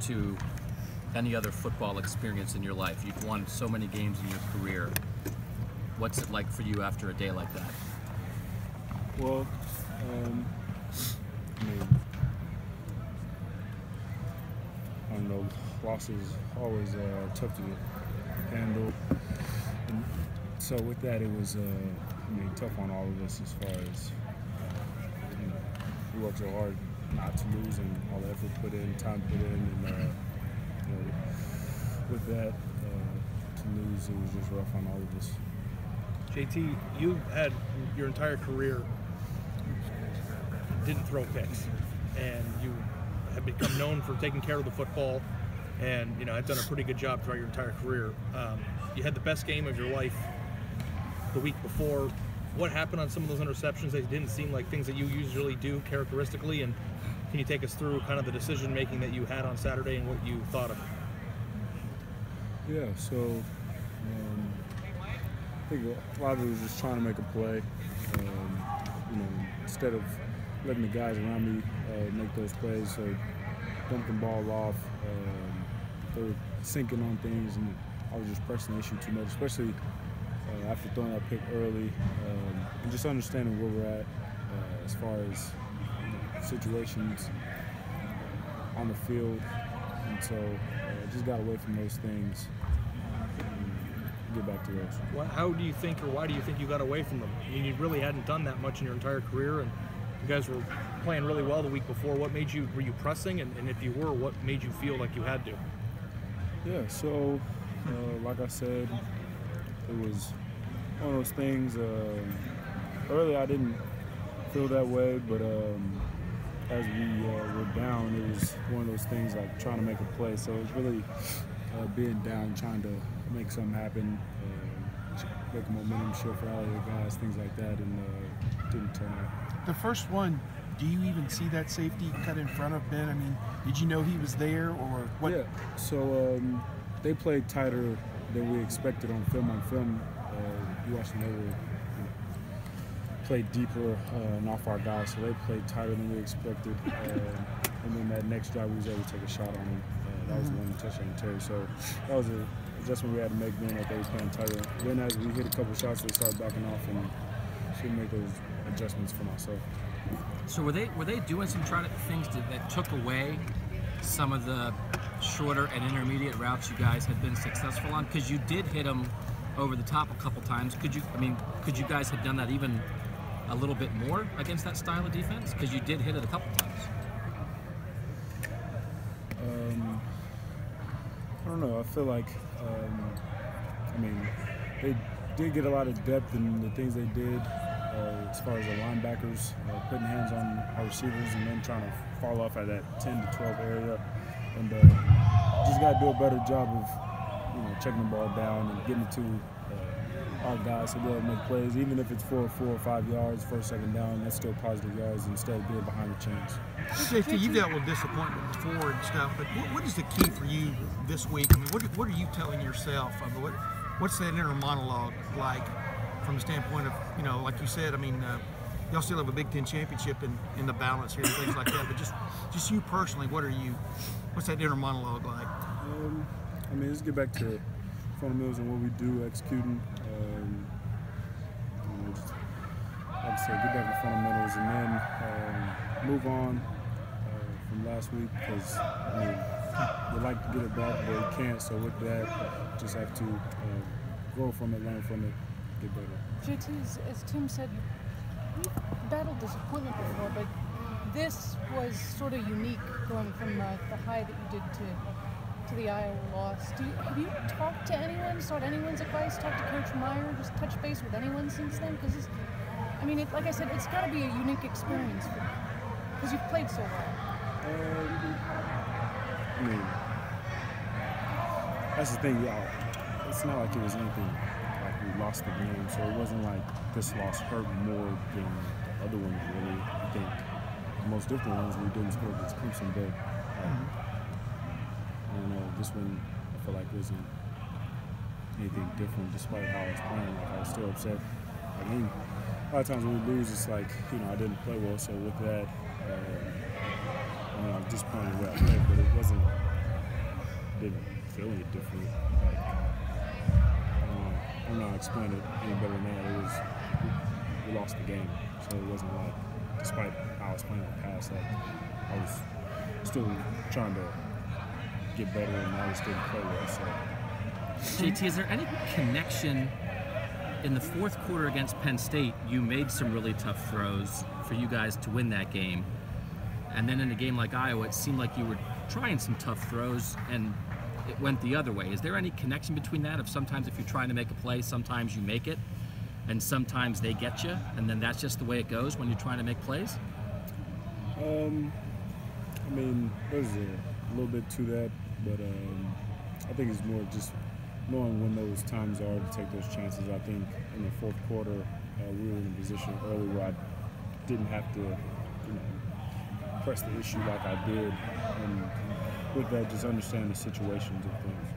to any other football experience in your life? You've won so many games in your career. What's it like for you after a day like that? Well, I don't know, loss is always tough to handle. And so with that, it was tough on all of us as far as we worked so hard not to lose and all the effort put in, time put in, and with that, to lose, it was just rough on all of us. JT, you had your entire career didn't throw picks, and you have become known for taking care of the football, and have done a pretty good job throughout your entire career. You had the best game of your life the week before. What happened on some of those interceptions that didn't seem like things that you usually do characteristically, and can you take us through kind of the decision making that you had on Saturday and what you thought of it? Yeah, so I think a lot of it was just trying to make a play. Instead of letting the guys around me make those plays, so dumping the ball off, they were sinking on things, and I was just pressing the issue too much, especially after throwing that pick early, and just understanding where we're at as far as situations on the field. And so just got away from those things and get back to those. How do you think, or why do you think you got away from them? I mean, you really hadn't done that much in your entire career, and you guys were playing really well the week before. What made you, were you pressing? And if you were, what made you feel like you had to? Yeah, so like I said, it was one of those things. Early I didn't feel that way, but as we were down, it was one of those things like trying to make a play. So it was really being down, trying to make something happen, make a momentum shift for all the guys, things like that, and didn't turn out. The first one, do you even see that safety cut in front of Ben? I mean, did you know he was there, or what? Yeah, so they played tighter than we expected on film. You watched them, they were played deeper and off our guys, so they played tighter than we expected. And then that next drive, we was able to take a shot on him. That was the one touchdown Terry. So that was an adjustment we had to make, being that they were playing tighter. Then as we hit a couple shots, they started backing off, and should make those adjustments for myself. So were they doing some things that took away some of the shorter and intermediate routes you guys had been successful on? Because you did hit them over the top a couple times. Could you guys have done that even a little bit more against that style of defense? Because you did hit it a couple times. I don't know. I feel like, they did get a lot of depth in the things they did as far as the linebackers, putting hands on our receivers and then trying to fall off at that 10 to 12 area. And just got to do a better job of, checking the ball down and getting it to our guys to be able to make plays, even if it's 4 or 5 yards, first, second down, that's still positive yards instead of being behind the chains. JT, you've dealt with disappointment before and stuff, but what is the key for you this week? I mean, what are you telling yourself? I mean, what's that inner monologue like from the standpoint of, like you said, y'all still have a Big Ten championship in the balance here and things like that, but just you personally, what's that inner monologue like? Let's get back to fundamentals and what we do, executing. Like I said, get back to fundamentals and then move on from last week, because we'd like to get it back, but we can't. So with that, just have to grow from it, learn from it, get better. JT, as Tim said, you've battled disappointment before, but this was sort of unique, going from the high that you did to the Iowa loss. Have you talked to anyone, sought anyone's advice, talked to Coach Meyer, just touched base with anyone since then? Because, like I said, it's got to be a unique experience for you, because you've played so well. That's the thing, it's not like it was anything like we lost the game, so it wasn't like this loss hurt more than the other ones, really. I think the most difficult ones we didn't score against Clemson, but I don't know, this one I feel like wasn't anything different despite how I was playing. Like, I was still upset. A lot of times when we lose, it's like, I didn't play well, so with that, I was disappointed where I played, but it wasn't feeling different. Like, I'm not explaining it any better than that. It was we lost the game, so it wasn't like, despite how I was playing in the past, like I was still trying to get better and I was still play well. So. JT, is there any connection in the fourth quarter against Penn State? You made some really tough throws for you guys to win that game, and then in a game like Iowa, it seemed like you were trying some tough throws and it went the other way. Is there any connection between that? Of sometimes if you're trying to make a play, sometimes you make it, and sometimes they get you, and then that's just the way it goes when you're trying to make plays? I mean, there's a little bit to that, but I think it's more just knowing when those times are to take those chances. I think in the fourth quarter, we were in a position early where I didn't have to, press the issue like I did, and with that, just understand the situations of things.